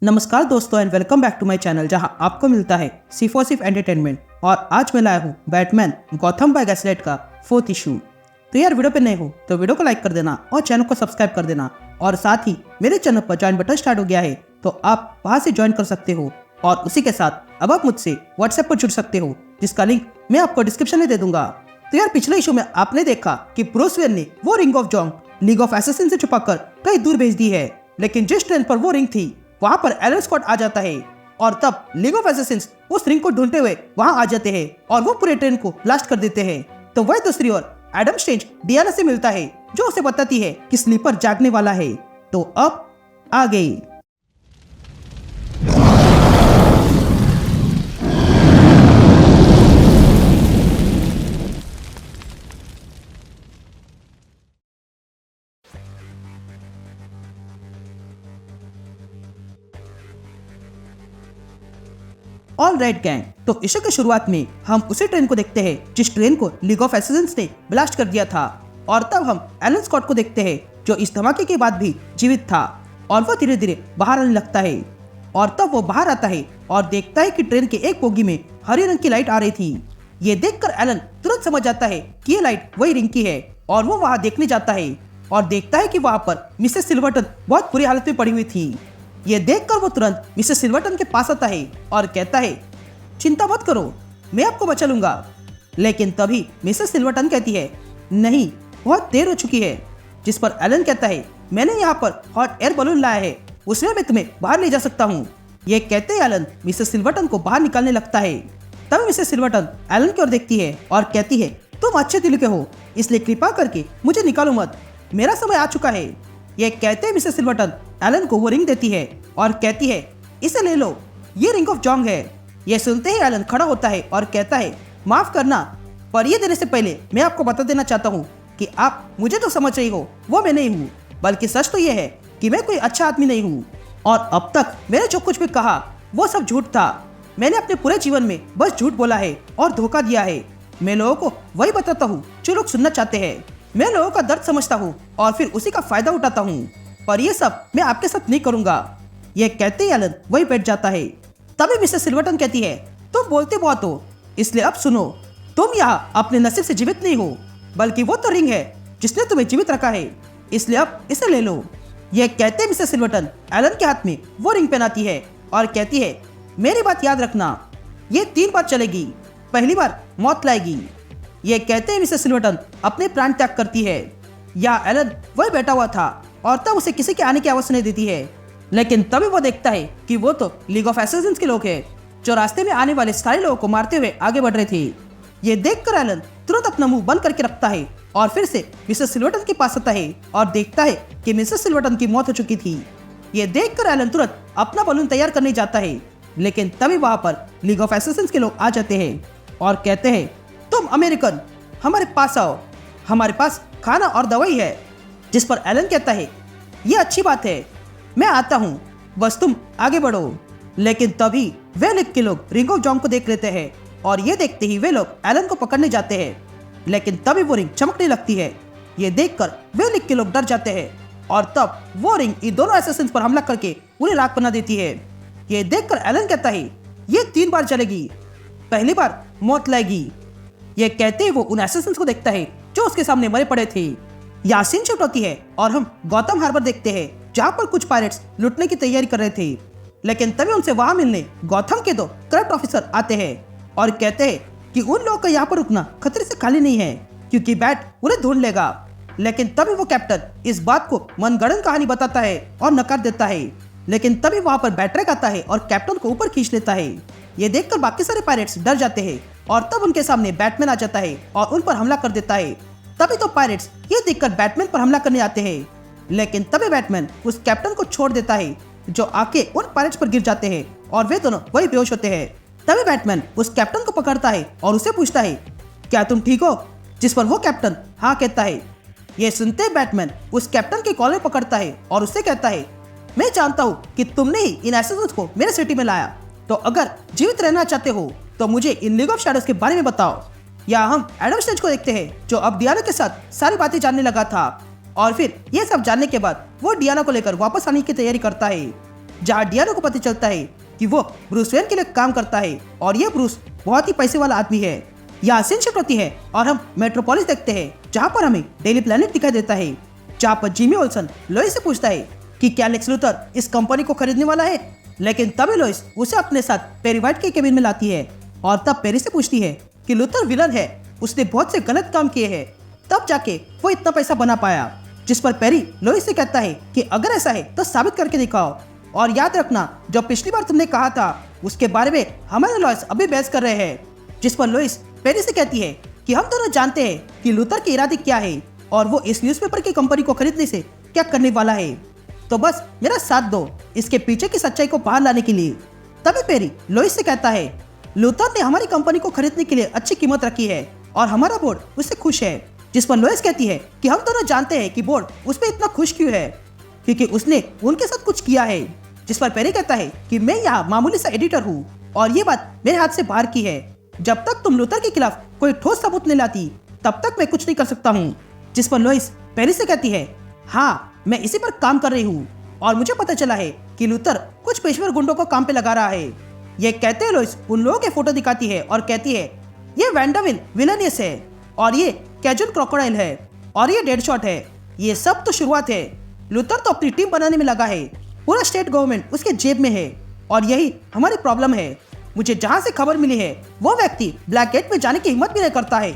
नमस्कार दोस्तों and welcome back to my channel जहां आपको मिलता है सिर्फ एंटरटेनमेंट। और आज मैं लाया हूं बैटमैन गॉथम बाय गैसलाइट का 4th इशू। तो यार वीडियो पे नए हो तो वीडियो को लाइक कर देना और चैनल को सब्सक्राइब कर देना। और साथ ही मेरे चैनल पर ज्वाइन बटन स्टार्ट हो गया है तो आप वहां से ज्वाइन कर सकते हो। और उसी के साथ अब आप मुझसे व्हाट्सएप पर जुड़ सकते हो जिसका लिंक मैं आपको डिस्क्रिप्शन में दे दूंगा। तो यार पिछले इशू में आपने देखा कि ब्रूस वेन ने वो ring of Jong league of assassin से छुपाकर कहीं दूर भेज दी है, लेकिन जिस ट्रेन पर वो रिंग थी वहां पर एलन स्कॉट आ जाता है और तब लीग ऑफ एसेसिन्स उस रिंग को ढूंढते हुए वहां आ जाते हैं और वो पूरे ट्रेन को ब्लास्ट कर देते हैं। तो वही दूसरी ओर एडम स्ट्रेंज डियाना से मिलता है जो उसे बताती है कि स्लीपर जागने वाला है। तो अब आ गई। ऑल राइट गैंग, तो इशू की शुरुआत में हम उसी ट्रेन को देखते हैं जिस ट्रेन को लीग ऑफ एसेसिन्स ने ब्लास्ट कर दिया था। और तब हम एलन स्कॉट को देखते हैं जो इस धमाके के बाद भी जीवित था और वो धीरे धीरे बाहर आने लगता है। और तब वो बाहर आता है और देखता है कि ट्रेन के एक बोगी में हरी रंग की लाइट आ रही थी। ये देखकर एलन तुरंत समझ जाता है कि ये लाइट वही रिंग की है और वो वहाँ देखने जाता है और देखता है कि वहाँ पर मिसेस सिल्वर्टन बहुत बुरी हालत में पड़ी हुई थी। ये देखकर वो तुरंत मिसेस सिल्वर्टन के पास आता है और कहता है, चिंता मत करो, मैं आपको बचा लूंगा। लेकिन तभी मिसेस सिल्वर्टन कहती है, नहीं, बहुत देर हो चुकी है। जिस पर एलन कहता है, मैंने यहाँ पर हॉट एयर बलून लाया है, उसमें मैं तुम्हें बाहर ले जा सकता हूँ। ये कहते ही एलन मिसेस सिल्वर्टन को बाहर निकालने लगता है। तभी मिसेस सिल्वर्टन एलन की ओर देखती है और कहती है, तुम अच्छे दिल के हो, इसलिए कृपा करके मुझे निकालो मत, मेरा समय आ चुका है। ये कहते हैं मिसेस सिल्वर्टन एलन को वो रिंग देती है और कहती है, इसे ले लो, ये रिंग ऑफ जोंग है। ये सुनते ही एलन खड़ा होता है और कहता है, माफ करना, पर ये देने से पहले मैं आपको बता देना चाहता हूँ कि आप मुझे तो समझ रही हो वो मैं नहीं हूँ, बल्कि सच तो ये है कि मैं कोई अच्छा आदमी नहीं हूँ। और अब तक मैंने जो कुछ भी कहा वो सब झूठ था। मैंने अपने पूरे जीवन में बस झूठ बोला है और धोखा दिया है। मैं लोगों को वही बताता हूँ जो लोग सुनना चाहते हैं। मैं लोगों का दर्द समझता हूँ और फिर उसी का फायदा उठाता हूँ, पर ये सब मैं आपके साथ नहीं करूँगा। ये कहते ही एलन वही बैठ जाता है। तभी मिसेस सिल्वर्टन कहती है, तुम बोलते बहुत हो, इसलिए अब सुनो, तुम यहाँ अपने नसीब से जीवित नहीं हो, बल्कि वो तो रिंग है जिसने तुम्हें जीवित रखा है, इसलिए अब इसे ले लो। यह कहते मिसेस सिल्वर्टन एलन के हाथ में वो रिंग पहनाती है और कहती है, मेरी बात याद रखना, ये 3 बार चलेगी, पहली बार मौत लाएगी। यह कहते ही मिसेस सिल्वर्टन अपने प्राण त्याग करती है। या एलन वही बैठा हुआ था और तब उसे किसी के आने की आवाज़ नहीं देती है। लेकिन तभी वो देखता है कि वो तो लीग ऑफ एसेसिन्स के लोग हैं जो रास्ते में आने वाले सारे लोगों को मारते हुए आगे बढ़ रहे थे। ये देखकर एलन तुरंत अपना मुंह बंद करके रखता है और फिर से मिसेस सिल्वर्टन के पास आता है और देखता है कि मिसेस सिल्वर्टन की मौत हो चुकी थी। ये देखकर एलन तुरंत अपना बलून तैयार करने जाता है, लेकिन तभी वहां पर लीग ऑफ एसेसिन्स के लोग आ जाते हैं और कहते हैं, तुम अमेरिकन हमारे पास आओ, हमारे पास खाना और दवाई है। जिस पर एलन कहता है, ये अच्छी बात है, मैं आता हूँ, बस तुम आगे बढ़ो। लेकिन तभी वे लीग के लोग रिंग ऑफ जोंग को देख लेते हैं और ये देखते ही वे लोग एलन को पकड़ने जाते हैं। लेकिन तभी वो रिंग चमकने लगती है। ये देखकर वे लीग के लोग डर जाते हैं और तब वो रिंग इन दोनों एसेसिन्स पर हमला करके उन्हें राख बना देती है। ये देखकर एलन कहता है, ये 3 बार चलेगी, पहली बार मौत लाएगी। ये कहते ही वो उन एसेसिन्स को देखता है जो उसके सामने मरे पड़े थे। यहाँ सीन शिफ्ट होती है और हम गौतम हार्बर देखते हैं जहाँ पर कुछ पायरेट्स लुटने की तैयारी कर रहे थे। लेकिन तभी उनसे वहां मिलने गौतम के 2 करप्ट ऑफिसर आते हैं और कहते हैं कि उन लोगों का यहाँ पर रुकना खतरे से खाली नहीं है क्योंकि बैट उन्हें ढूंढ लेगा। लेकिन तभी वो कैप्टन इस बात को मनगढ़ंत कहानी बताता है और नकार देता है। लेकिन तभी वहां पर बैटरैक आता है और कैप्टन को ऊपर खींच लेता है। ये देखकर बाकी सारे पायरेट्स डर जाते हैं और तब उनके सामने बैटमैन आ जाता है और उन पर हमला कर देता है। तभी तो पायरेट्स ये देखकर बैटमैन पर हमला करने आते हैं, लेकिन तभी बैटमैन उस कैप्टन को छोड़ देता है जो आके उन पायरेट्स पर गिर जाते हैं और वे दोनों वही बेहोश होते हैं। तभी बैटमैन उस कैप्टन को पकड़ता है और उसे पूछता है, क्या तुम ठीक हो? जिस पर वो कैप्टन हाँ कहता है। ये सुनते बैटमैन उस कैप्टन के कॉलर पकड़ता है और उससे कहता है, मैं जानता हूँ कि तुमने ही इन एसेसिन्स को मेरे सिटी में लाया, तो अगर जीवित रहना चाहते हो तो मुझे इन लीग ऑफ शैडोज के बारे में बताओ। या हम एडम स्ट्रेंज को देखते हैं जो अब डियाना के साथ सारी बातें जानने लगा था और फिर ये सब जानने के बाद वो डियाना को लेकर वापस आने की तैयारी करता है। जहाँ डियानो को पता चलता है कि वो ब्रूस वेन के लिए काम करता है और ये ब्रूस बहुत ही पैसे वाला आदमी है। यहाँ सीन शिफ्ट होती है और हम मेट्रोपोलिस देखते हैं, जहाँ पर हमें डेली प्लेनेट दिखाई देता है, जहाँ पर जिमी ओल्सन लोइस से पूछता है कि क्या लेक्स लूथर इस कंपनी को खरीदने वाला है। लेकिन तभी लोइस उसे अपने साथ पेरी वाइट के केबिन में लाती है और तब पेरी से पूछती है कि लूथर विलन है, उसने बहुत से गलत काम किए हैं, तब जाके वो इतना पैसा बना पाया। जिस पर पेरी लोइस से कहता है कि अगर ऐसा है तो साबित करके दिखाओ, और याद रखना जो पिछली बार तुमने कहा था उसके बारे में हमारे लॉयर्स अभी बहस कर रहे हैं। जिस पर लोइस पेरी से कहती है कि हम दोनों जानते हैं कि लूथर के इरादे क्या है और वो इस न्यूज़पेपर की कंपनी को खरीदने से क्या करने वाला है, तो बस मेरा साथ दो इसके पीछे की सच्चाई को बाहर लाने के लिए। तभी पेरी लोइस से कहता है लूथर ने हमारी कंपनी को खरीदने के लिए अच्छी कीमत रखी है और हमारा बोर्ड उससे खुश है। जिस पर लोइस कहती है कि हम दोनों जानते हैं कि बोर्ड उस पर इतना खुश क्यों है, क्योंकि उसने उनके साथ कुछ किया है। जिस पर पेरी कहता है कि मैं यहाँ मामूली सा एडिटर हूँ और ये बात मेरे हाथ से बाहर की है, जब तक तुम लूथर के खिलाफ कोई ठोस सबूत नहीं लाती तब तक मैं कुछ नहीं कर सकता हूँ। जिस पर लोइस पेरी से कहती है हाँ मैं इसी पर काम कर रही हूँ और मुझे पता चला है कि लूथर कुछ पेशेवर गुंडों को काम पे लगा रहा है। ये कहते हैं लोइस उन लोगों के फोटो दिखाती है और कहती है ये वैंडाविल विलेनियस है और ये कैजुअल क्रोकोडाइल है और ये डेडशॉट है। ये सब तो शुरुआत है, लूथर तो अपनी टीम बनाने में लगा है, पूरा स्टेट गवर्नमेंट उसके जेब में है और यही हमारी प्रॉब्लम है। मुझे जहाँ से खबर मिली है वो व्यक्ति ब्लैक गेट में जाने की हिम्मत भी नहीं करता है।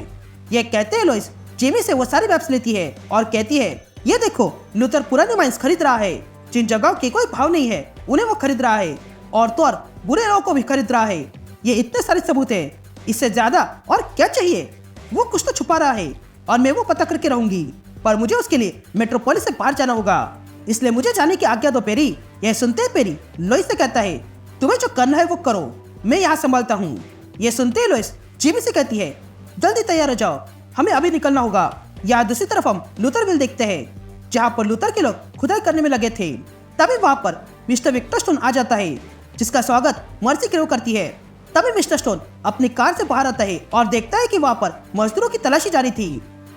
ये कहते हैं लोइस जेमी से वो सारी मैप्स लेती है और कहती है ये देखो लूथर पुराने माइंस खरीद रहा है, जिन जगहों के कोई भाव नहीं है उन्हें वो खरीद रहा है और तो और बुरे लोगों को भी खरीद रहा है। ये इतने सारे सबूत है, इससे ज्यादा और क्या चाहिए। वो कुछ तो छुपा रहा है और मैं वो पता करके रहूंगी, पर मुझे उसके लिए मेट्रोपोलिस से बाहर जाना होगा, इसलिए मुझे जाने की आज्ञा दो पेरी। यह सुनते ही पेरी लोइस से कहता है तुम्हें जो करना है वो करो, मैं यहाँ संभालता हूँ। यह सुनते ही लोइस जिमी से कहती है जल्दी तैयार हो जाओ, हमें अभी निकलना होगा। यहाँ दूसरी तरफ हम लूथरविल देखते हैं, जहाँ पर लूथर के लोग खुदाई करने में लगे थे। तभी वहाँ पर मिस्टर विक्टर स्टोन आ जाता है, जिसका स्वागत मर्सी क्रेव करती है। तभी मिस्टर स्टोन अपनी कार से बाहर आता है और देखता है कि वहाँ पर मजदूरों की तलाशी जारी थी।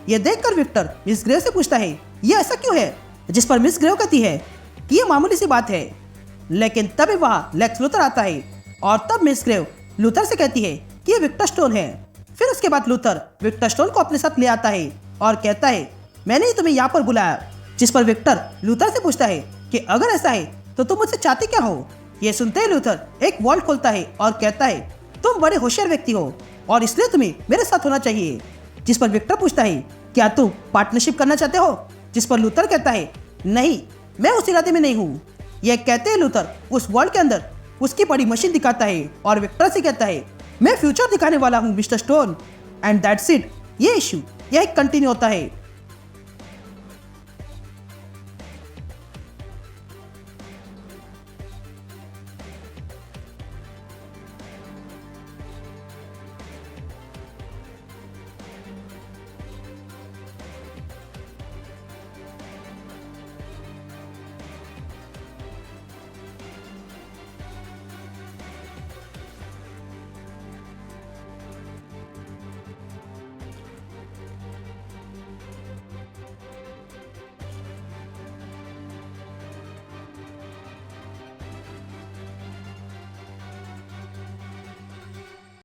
ये देखकर विक्टर मिस ग्रेव से पूछता है ये ऐसा क्यों है, जिस पर मिस ग्रेव कहती है कि ये मामूली सी बात है। लेकिन तभी वहाँ लेक्स लूथर आता है और तब मिस ग्रेव लूथर से कहती है कि ये विक्टर स्टोन है। फिर उसके बाद लूथर विक्टर स्टोन को अपने साथ ले आता है और कहता है मैंने ही तुम्हें यहाँ पर बुलाया। जिस पर विक्टर लूथर से पूछता है कि अगर ऐसा है तो तुम मुझसे चाहते क्या हो। ये सुनते ही लूथर एक वॉल्ट खोलता है और कहता है तुम बड़े होशियार व्यक्ति हो और इसलिए तुम्हें मेरे साथ होना चाहिए। जिस पर विक्टर पूछता है क्या तुम पार्टनरशिप करना चाहते हो, जिस पर लूथर कहता है नहीं मैं उस इरादे में नहीं हूँ। यह कहते हैं लूथर उस वॉल्ट के अंदर उसकी बड़ी मशीन दिखाता है और विक्टर से कहता है मैं फ्यूचर दिखाने वाला हूँ mister stone, and that's it. ये इश्यू यही कंटिन्यू होता है